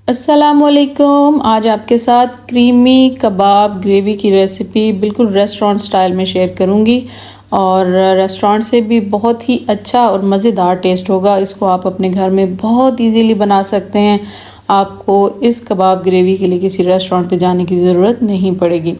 अस्सलामुअलैकुम। आज आपके साथ क्रीमी कबाब ग्रेवी की रेसिपी बिल्कुल रेस्टोरेंट स्टाइल में शेयर करूंगी और रेस्टोरेंट से भी बहुत ही अच्छा और मज़ेदार टेस्ट होगा। इसको आप अपने घर में बहुत इजीली बना सकते हैं। आपको इस कबाब ग्रेवी के लिए किसी रेस्टोरेंट पे जाने की ज़रूरत नहीं पड़ेगी।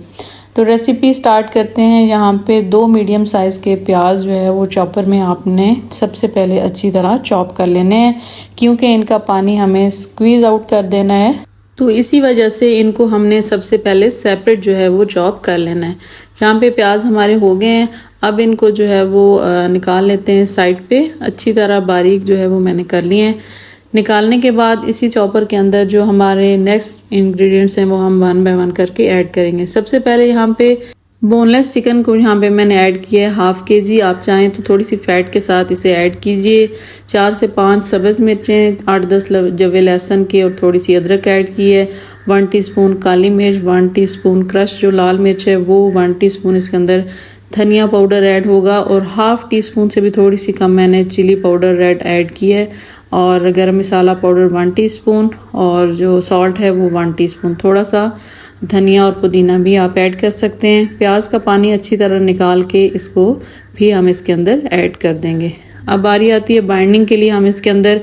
तो रेसिपी स्टार्ट करते हैं। यहाँ पे 2 मीडियम साइज़ के प्याज जो है वो चॉपर में आपने सबसे पहले अच्छी तरह चॉप कर लेने हैं, क्योंकि इनका पानी हमें स्क्वीज़ आउट कर देना है। तो इसी वजह से इनको हमने सबसे पहले सेपरेट जो है वो चॉप कर लेना है। यहाँ पे प्याज हमारे हो गए हैं। अब इनको जो है वो निकाल लेते हैं साइड पे। अच्छी तरह बारीक जो है वो मैंने कर लिए हैं। निकालने के बाद इसी चॉपर के अंदर जो हमारे नेक्स्ट इंग्रेडिएंट्स हैं वो हम 1 बाय 1 करके ऐड करेंगे। सबसे पहले यहाँ पे बोनलेस चिकन को यहाँ पे मैंने ऐड किया है ½ kg। आप चाहें तो थोड़ी सी फैट के साथ इसे ऐड कीजिए। 4 से 5 सब्ज़ मिर्चें, 8-10 जवे लहसुन के और थोड़ी सी अदरक ऐड की है। 1 टीस्पून काली मिर्च, 1 टीस्पून क्रश जो लाल मिर्च है वो, 1 टीस्पून इसके अंदर धनिया पाउडर ऐड होगा और ½ टीस्पून से भी थोड़ी सी कम मैंने चिली पाउडर रेड ऐड की है और गरम मसाला पाउडर 1 टीस्पून और जो सॉल्ट है वो 1 टीस्पून। थोड़ा सा धनिया और पुदीना भी आप ऐड कर सकते हैं। प्याज का पानी अच्छी तरह निकाल के इसको भी हम इसके अंदर ऐड कर देंगे। अब बारी आती है बाइंडिंग के लिए। हम इसके अंदर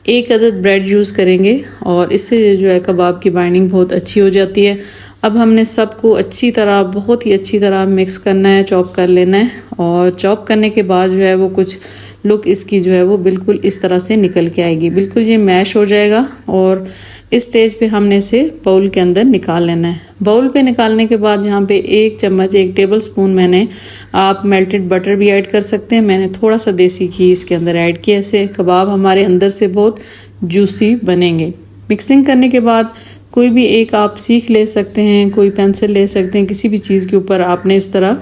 1 अदद ब्रेड यूज़ करेंगे और इससे जो है कबाब की बाइंडिंग बहुत अच्छी हो जाती है। अब हमने सबको अच्छी तरह, बहुत ही अच्छी तरह मिक्स करना है, चॉप कर लेना है और चॉप करने के बाद जो है वो कुछ लुक इसकी जो है वो बिल्कुल इस तरह से निकल के आएगी। बिल्कुल ये मैश हो जाएगा और इस स्टेज पे हमने इसे बाउल के अंदर निकाल लेना है। बाउल पे निकालने के बाद यहाँ पे 1 चम्मच, 1 टेबल स्पून मैंने, आप मेल्टेड बटर भी ऐड कर सकते हैं। मैंने थोड़ा सा देसी घी इसके अंदर ऐड किया। ऐसे कबाब हमारे अंदर से बहुत जूसी बनेंगे। मिक्सिंग करने के बाद कोई भी एक आप सीख ले सकते हैं, कोई पेंसिल ले सकते हैं, किसी भी चीज़ के ऊपर आपने इस तरह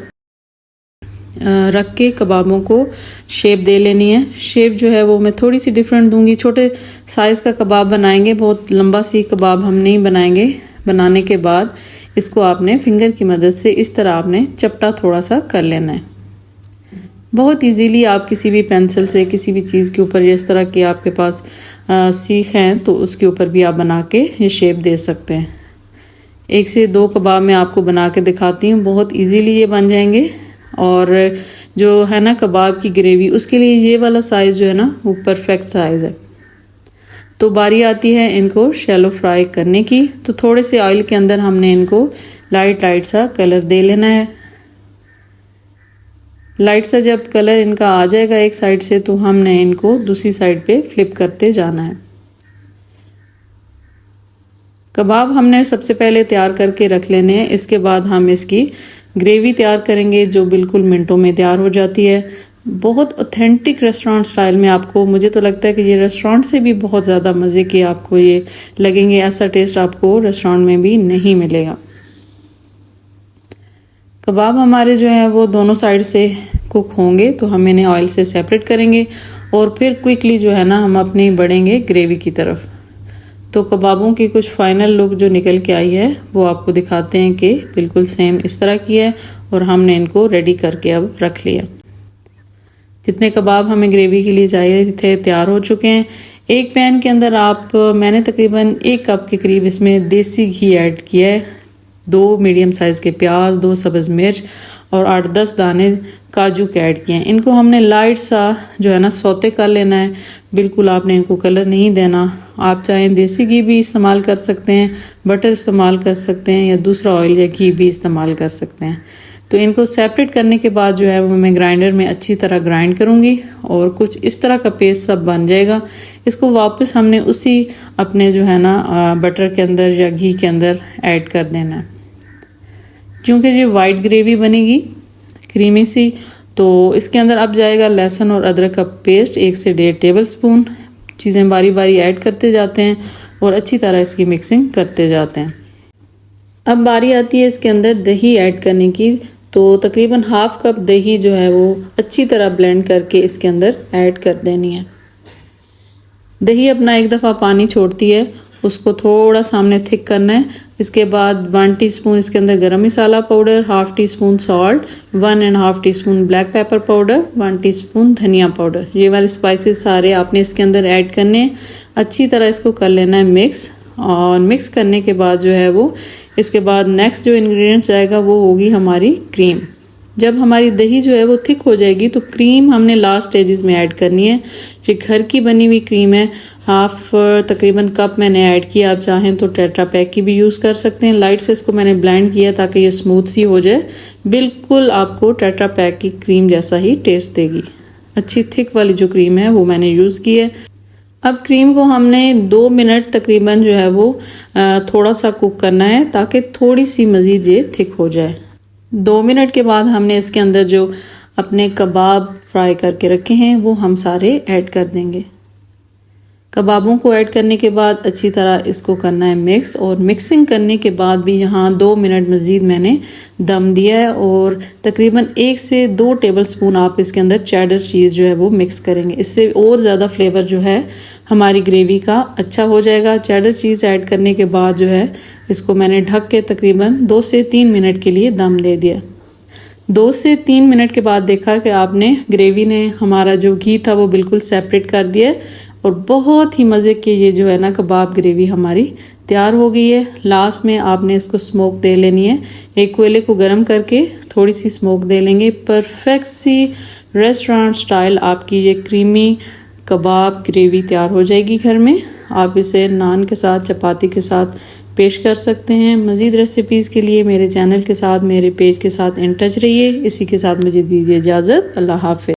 रख के कबाबों को शेप दे लेनी है। शेप जो है वो मैं थोड़ी सी डिफरेंट दूंगी। छोटे साइज़ का कबाब बनाएंगे, बहुत लंबा सी कबाब हम नहीं बनाएंगे। बनाने के बाद इसको आपने फिंगर की मदद से इस तरह आपने चपटा थोड़ा सा कर लेना है। बहुत इजीली आप किसी भी पेंसिल से, किसी भी चीज़ के ऊपर, जिस तरह की आपके पास सीख हैं तो उसके ऊपर भी आप बना के ये शेप दे सकते हैं। 1 से 2 कबाब मैं आपको बना के दिखाती हूँ। बहुत इजीली ये बन जाएंगे। और जो है ना कबाब की ग्रेवी, उसके लिए ये वाला साइज़ जो है ना वो परफेक्ट साइज़ है। तो बारी आती है इनको शैलो फ्राई करने की। तो थोड़े से ऑयल के अंदर हमने इनको लाइट सा कलर दे लेना है। लाइट सा जब कलर इनका आ जाएगा एक साइड से, तो हमने इनको दूसरी साइड पे फ्लिप करते जाना है। कबाब हमने सबसे पहले तैयार करके रख लेने हैं। इसके बाद हम इसकी ग्रेवी तैयार करेंगे जो बिल्कुल मिनटों में तैयार हो जाती है। बहुत ऑथेंटिक रेस्टोरेंट स्टाइल में आपको, मुझे तो लगता है कि ये रेस्टोरेंट से भी बहुत ज़्यादा मज़े के आपको ये लगेंगे। ऐसा टेस्ट आपको रेस्टोरेंट में भी नहीं मिलेगा। कबाब हमारे जो है वो दोनों साइड से कुक होंगे तो हम इन्हें ऑयल से सेपरेट करेंगे और फिर क्विकली जो है ना हम अपनी बढ़ेंगे ग्रेवी की तरफ। तो कबाबों की कुछ फाइनल लुक जो निकल के आई है वो आपको दिखाते हैं कि बिल्कुल सेम इस तरह की है और हमने इनको रेडी करके अब रख लिया। जितने कबाब हमें ग्रेवी के लिए चाहिए थे तैयार हो चुके हैं। एक पैन के अंदर मैंने तकरीबन 1 कप के करीब इसमें देसी घी ऐड किया है। 2 मीडियम साइज़ के प्याज, 2 सब्ज़ मिर्च और 8-10 दाने काजू के ऐड किए हैं। इनको हमने लाइट सा जो है ना सौते कर लेना है। बिल्कुल आपने इनको कलर नहीं देना। आप चाहें देसी घी भी इस्तेमाल कर सकते हैं, बटर इस्तेमाल कर सकते हैं या दूसरा ऑयल या घी भी इस्तेमाल कर सकते हैं। तो इनको सेपरेट करने के बाद जो है वो मैं ग्राइंडर में अच्छी तरह ग्राइंड करूँगी और कुछ इस तरह का पेस्ट सब बन जाएगा। इसको वापस हमने उसी अपने जो है ना बटर के अंदर या घी के अंदर ऐड कर देना है। क्योंकि ये वाइट ग्रेवी बनेगी क्रीमी सी, तो इसके अंदर अब जाएगा लहसुन और अदरक का पेस्ट 1 से 1.5 टेबल स्पून। चीज़ें बारी बारी ऐड करते जाते हैं और अच्छी तरह इसकी मिक्सिंग करते जाते हैं। अब बारी आती है इसके अंदर दही ऐड करने की। तो तकरीबन ½ कप दही जो है वो अच्छी तरह ब्लेंड करके इसके अंदर ऐड कर देनी है। दही अपना एक दफ़ा पानी छोड़ती है, उसको थोड़ा सामने थिक करना है। इसके बाद 1 टीस्पून इसके अंदर garam masala powder, ½ teaspoon salt, 1.5 teaspoon black pepper powder, 1 teaspoon धनिया पाउडर। ये वाले स्पाइसेस सारे आपने इसके अंदर ऐड करने हैं। अच्छी तरह इसको कर लेना है मिक्स और मिक्स करने के बाद जो है वो इसके बाद नेक्स्ट जो इंग्रेडिएंट्स आएगा वो होगी हमारी क्रीम। जब हमारी दही जो है वो थिक हो जाएगी तो क्रीम हमने लास्ट स्टेजेस में ऐड करनी है। ये घर की बनी हुई क्रीम है, हाफ तकरीबन कप मैंने ऐड किया। आप चाहें तो टेट्रा पैक की भी यूज़ कर सकते हैं। लाइट से इसको मैंने ब्लेंड किया ताकि ये स्मूथ सी हो जाए। बिल्कुल आपको टेट्रा पैक की क्रीम जैसा ही टेस्ट देगी। अच्छी थिक वाली जो क्रीम है वो मैंने यूज़ की है। अब क्रीम को हमने 2 मिनट तकरीबन जो है वो थोड़ा सा कुक करना है ताकि थोड़ी सी मज़ीद ये थिक हो जाए। 2 मिनट के बाद हमने इसके अंदर जो अपने कबाब फ्राई करके रखे हैं वो हम सारे ऐड कर देंगे। कबाबों को ऐड करने के बाद अच्छी तरह इसको करना है मिक्स, और मिक्सिंग करने के बाद भी यहाँ 2 मिनट मज़ीद मैंने दम दिया है। और तकरीबन 1 से 2 टेबलस्पून आप इसके अंदर चेडर चीज़ जो है वो मिक्स करेंगे। इससे और ज़्यादा फ्लेवर जो है हमारी ग्रेवी का अच्छा हो जाएगा। चेडर चीज़ ऐड करने के बाद जो है इसको मैंने ढक के तकरीबन 2 से 3 मिनट के लिए दम दे दिया। 2 से 3 मिनट के बाद देखा कि आपने ग्रेवी ने हमारा जो घी था वो बिल्कुल सेपरेट कर दिया है और बहुत ही मज़े की ये जो है ना कबाब ग्रेवी हमारी तैयार हो गई है। लास्ट में आपने इसको स्मोक दे लेनी है। एक कोयले को गर्म करके थोड़ी सी स्मोक दे लेंगे। परफेक्ट सी रेस्टोरेंट स्टाइल आपकी ये क्रीमी कबाब ग्रेवी तैयार हो जाएगी घर में। आप इसे नान के साथ, चपाती के साथ पेश कर सकते हैं। मज़ीद रेसिपीज़ के लिए मेरे चैनल के साथ, मेरे पेज के साथ इन टच रहिए। इसी के साथ मुझे दीजिए इजाज़त। अल्लाह हाफ़िज़।